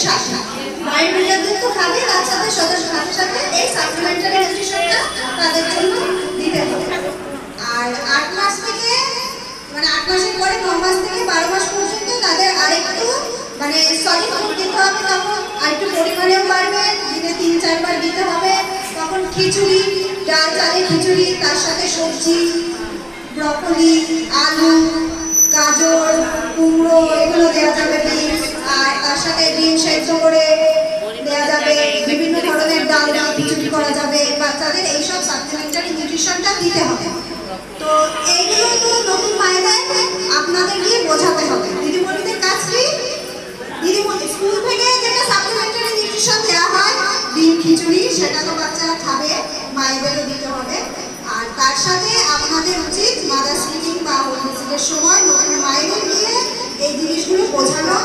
সাথে মায়ের দুধের দুধ তো খাবে, বাচ্চাদের সাথে সাথে এই সাপ্লিমেন্টারি নিউট্রিশনটা তাদের জন্য দিতে হবে। আর 8 মাস থেকে মানে 8 মাসের পরে 9 মাস থেকে 12 মাস পর্যন্ত তাদের আরেকটু মানে সলিড ফুড দিতে হবে, তখন আরেকটু পরিমাণেও বাড়বে, দিনে 3-4 বার দিতে হবে। তখন খিচুড়ি, ডাল চালের খিচুড়ি, তার সাথে সবজি, ব্রকলি, আলু, গাজর, কুমড়ো এগুলো দেওয়া যাবে, বিনস, আর তার সাথে ডিম সেদ্ধ করে দেওয়া যাবে, বিভিন্ন ধরনের ডাল দিয়ে খিচুড়ি করা যাবে। বাচ্চাদের এইসব সাপ্লিমেন্টারি নিউট্রিশনটা দিতে হবে। তো এইগুলো তো নতুন মায়েদের আপনাদেরকে বোঝাতে হবে। দিদিমণিদের কাজ কি? দিদিমণি স্কুল থেকে যেটা সাপ্লিমেন্টারি নিউট্রিশন দেওয়া হয়, ডিম খিচুড়ি, সেটা তো বাচ্চারা খাবে, মায়েদেরও দিতে হবে। আর তার সাথে আপনাদের উচিত মাদার্স মিটিং বা হোম ভিজিটের সময় নতুন মায়েদের নিয়ে এই জিনিসগুলো বোঝানো,